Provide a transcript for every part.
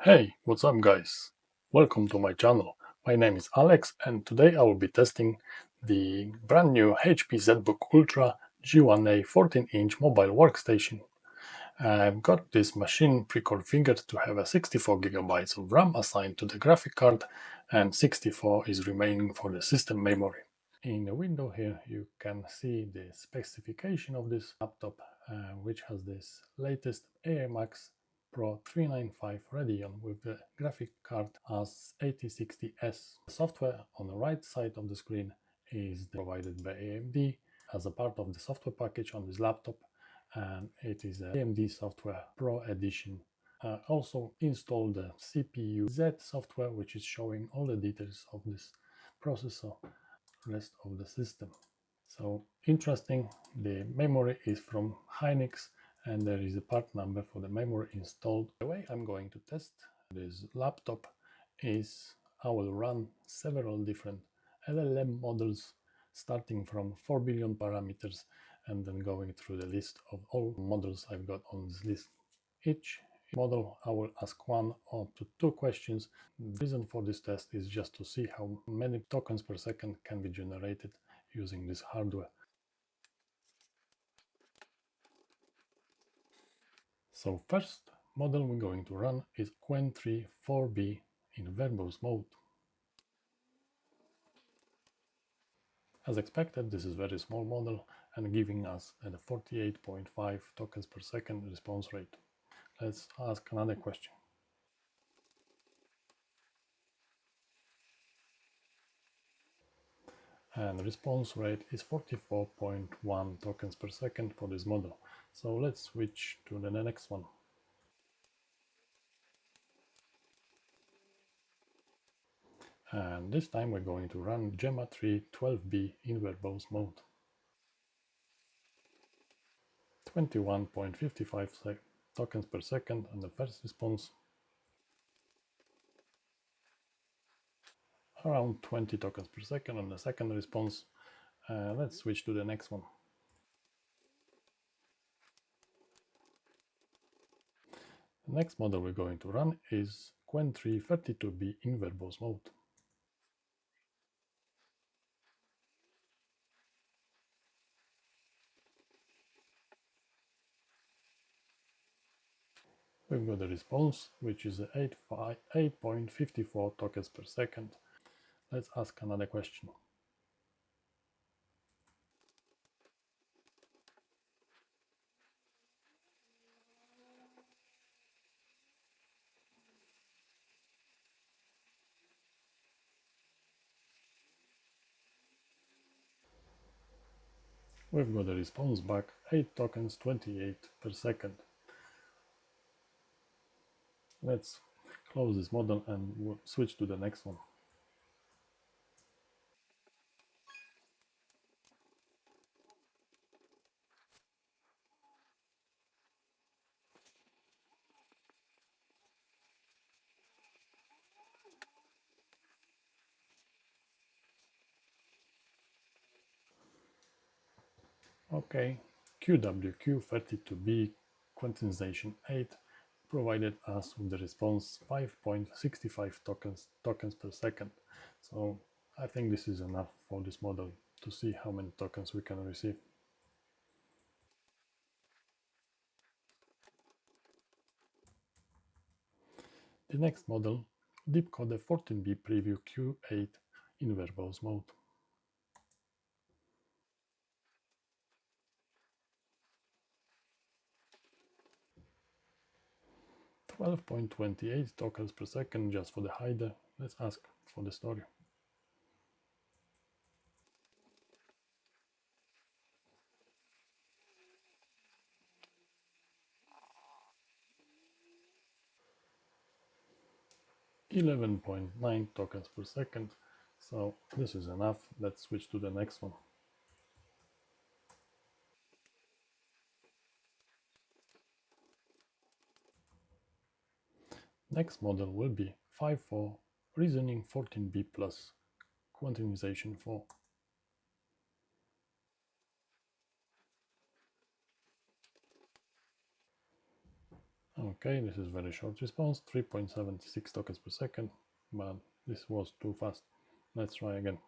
Hey, what's up guys? Welcome to my channel. My name is Alex and today I will be testing the brand new HP ZBook Ultra G1a 14-inch mobile workstation. I've got this machine pre-configured to have a 64 GB of RAM assigned to the graphic card and 64 is remaining for the system memory. In the window here you can see the specification of this laptop, which has this latest AI Max Pro 395 Radeon with the graphic card as 8060S. The software on the right side of the screen is provided by AMD as a part of the software package on this laptop, and it is a AMD Software Pro Edition. Also installed the CPU Z software, which is showing all the details of this processor, rest of the system. So interesting, the memory is from Hynix and there is a part number for the memory installed. The way I'm going to test this laptop is I will run several different LLM models starting from 4 billion parameters and then going through the list of all models I've got on this list. Each model I will ask one or two questions. The reason for this test is just to see how many tokens per second can be generated using this hardware. So first model we're going to run is Qwen 3 4B in verbose mode. As expected, this is a very small model and giving us a 48.5 tokens per second response rate. Let's ask another question. And response rate is 44.1 tokens per second for this model. So let's switch to the next one. And this time we're going to run Llama 3 12B in verbose mode. 21.55 tokens per second on the first response. Around 20 tokens per second on the second response. Let's switch to the next one. The next model we're going to run is Qwen 3 32B in verbose mode. We've got the response, which is 8.54 tokens per second. Let's ask another question. We've got a response back, 8 tokens 28 per second. Let's close this model and we'll switch to the next one. Okay, QWQ32B quantization 8 provided us with the response 5.65 tokens per second. So I think this is enough for this model to see how many tokens we can receive. The next model, DeepCode 14B Preview Q8 in verbose mode. 12.28 tokens per second just for the hider. Let's ask for the story. $11.9 tokens per second. So this is enough. Let's switch to the next one. Next model will be 5.4 Reasoning 14B plus quantization 4. Okay, this is very short response, 3.76 tokens per second, but this was too fast. Let's try again.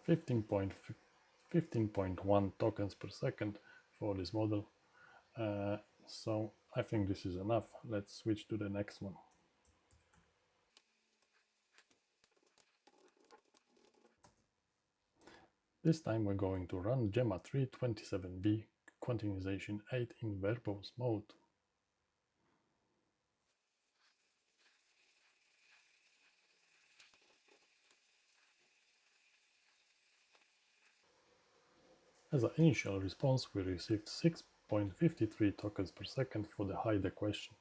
15.1 tokens per second for this model. So I think this is enough. Let's switch to the next one. This time we're going to run llama 327B quantization 8 in verbose mode. As an initial response, we received 6.53 tokens per second for the HIDE question.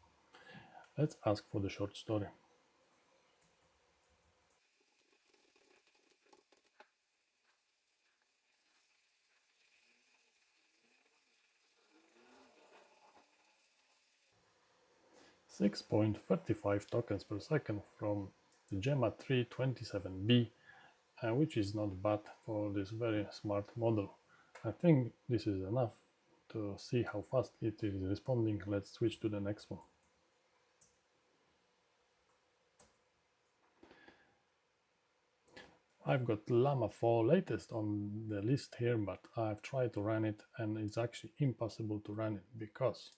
Let's ask for the short story. 6.35 tokens per second from the llama 327B, which is not bad for this very smart model. I think this is enough to see how fast it is responding. Let's switch to the next one. I've got Llama 4 latest on the list here, but I've tried to run it and it's actually impossible to run it because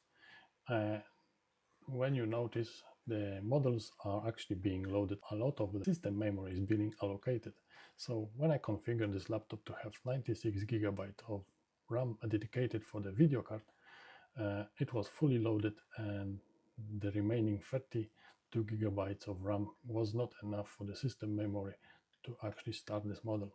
when you notice the models are actually being loaded, a lot of the system memory is being allocated. So when I configured this laptop to have 96 GB of RAM dedicated for the video card, it was fully loaded and the remaining 32 GB of RAM was not enough for the system memory to actually start this model.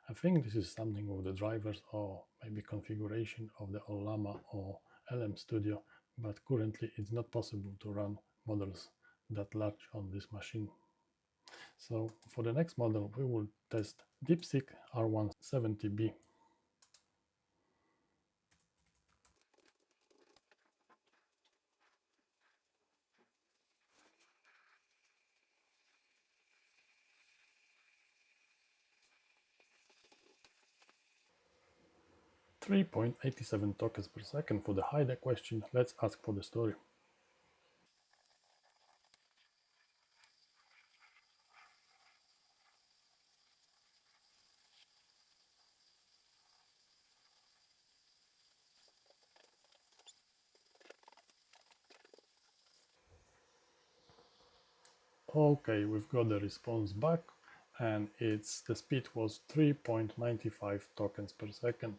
I think this is something with the drivers or maybe configuration of the Ollama or LLM Studio, but currently it's not possible to run models that large on this machine. So for the next model, we will test DeepSeek R170B. 3.87 tokens per second for the HIDE question. Let's ask for the story. Okay, we've got the response back, and the speed was 3.95 tokens per second.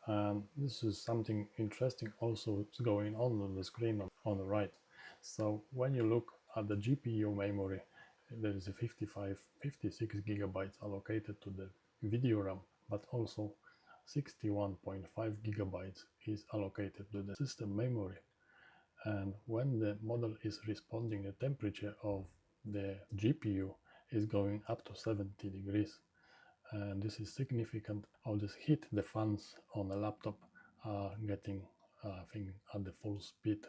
And this is something interesting also going on the screen on the right. So when you look at the GPU memory, there is a 56 gigabytes allocated to the video RAM, but also 61.5 gigabytes is allocated to the system memory. And when the model is responding, the temperature of the GPU is going up to 70 degrees. And this is significant. How this heat the fans on a laptop are getting, I think, at the full speed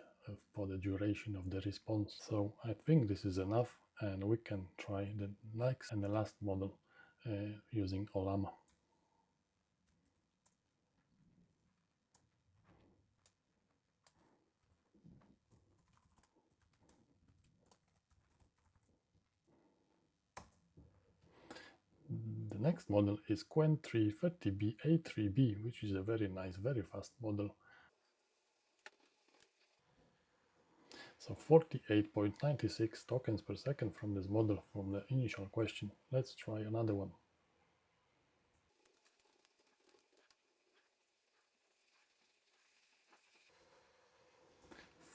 for the duration of the response. So I think this is enough, and we can try the next and the last model using Ollama. The next model is Qwen 330B A3B, which is a very nice, very fast model. So 48.96 tokens per second from this model from the initial question. Let's try another one.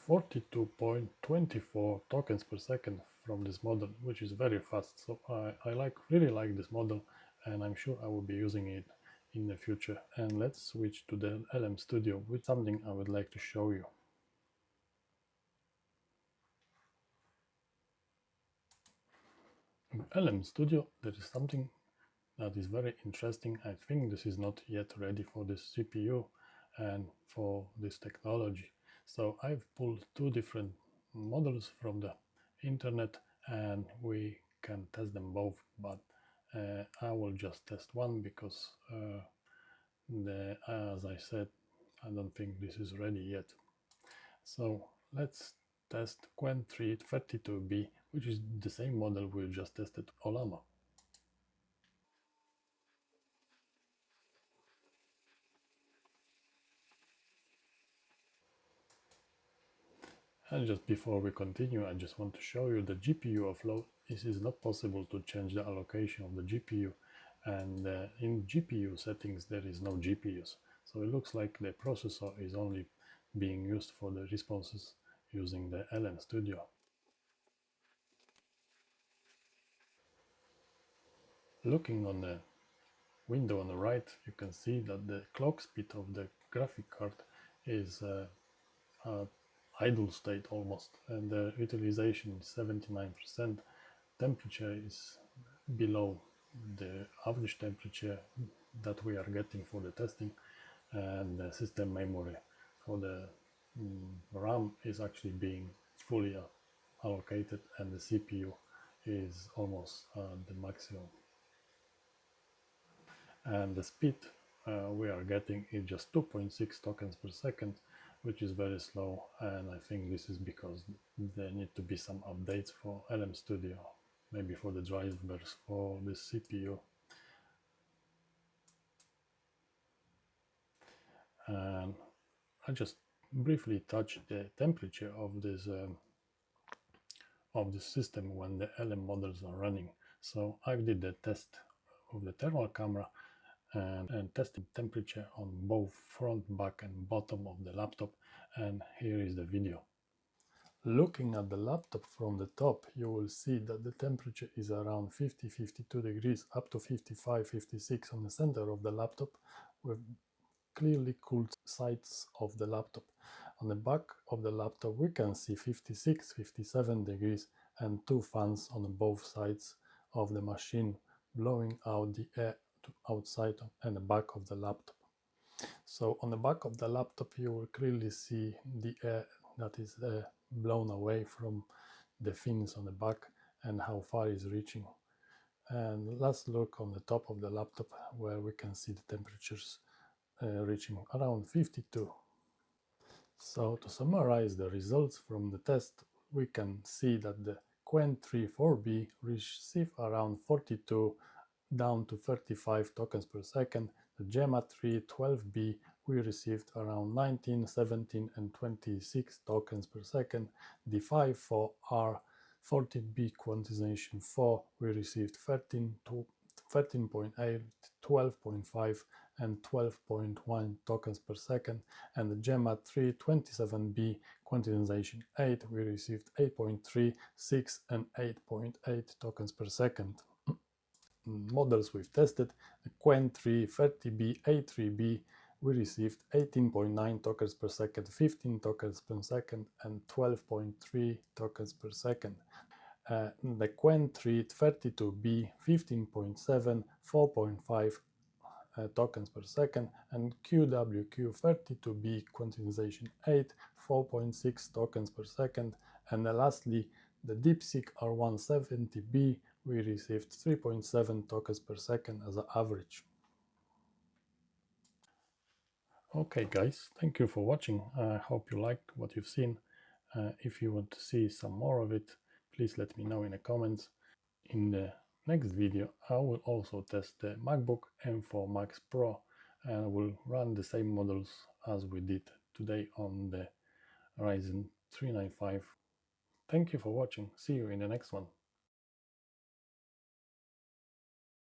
42.24 tokens per second from this model, which is very fast. So I really like this model, and I'm sure I will be using it in the future. And let's switch to the LLM Studio with something I would like to show you. In LLM Studio, there is something that is very interesting. I think this is not yet ready for this CPU and for this technology. So I've pulled two different models from the internet and we can test them both, but I will just test one because as I said, I don't think this is ready yet. So let's test Qwen 332B, which is the same model we just tested Ollama. And just before we continue, I just want to show you the GPU offload. It is not possible to change the allocation of the GPU, and in GPU settings there is no GPUs. So it looks like the processor is only being used for the responses using the LM Studio. Looking on the window on the right, you can see that the clock speed of the graphic card is idle state almost, and the utilization is 79%. Temperature is below the average temperature that we are getting for the testing, and the system memory for the RAM is actually being fully allocated, and the CPU is almost the maximum. And the speed we are getting is just 2.6 tokens per second, which is very slow, and I think this is because there need to be some updates for LM Studio, maybe for the drivers for the CPU. And I just briefly touch the temperature of this system when the LM models are running. So I did the test of the thermal camera and tested temperature on both front, back and bottom of the laptop, and here is the video. Looking at the laptop from the top, you will see that the temperature is around 50-52 degrees up to 55-56 on the center of the laptop, with clearly cooled sides of the laptop. On the back of the laptop we can see 56-57 degrees and two fans on both sides of the machine blowing out the air to outside and the back of the laptop. So on the back of the laptop you will clearly see the air that is blown away from the fins on the back and how far it's reaching. And let's look on the top of the laptop where we can see the temperatures reaching around 52. So to summarize the results from the test, we can see that the Qwen 3.4b received around 42 down to 35 tokens per second. The Llama 3.12b we received around 19, 17 and 26 tokens per second. The 5.4R 14B quantization 4 we received 13.8, 12.5 and 12.1 tokens per second, and the Llama 327B quantization 8 we received 8.3, 6 and 8.8 tokens per second. Models we've tested, the Qwen 330B A3B we received 18.9 tokens per second, 15 tokens per second and 12.3 tokens per second. The Qwen 332B 15.7, 4.5 tokens per second, and QWQ32B quantization 8, 4.6 tokens per second, and lastly the DeepSeek R170B we received 3.7 tokens per second as an average. Okay guys, thank you for watching. I hope you liked what you've seen. If you want to see some more of it, please let me know in the comments. In the next video I will also test the MacBook M4 Max Pro, and will run the same models as we did today on the Ryzen 395. Thank you for watching. See you in the next one.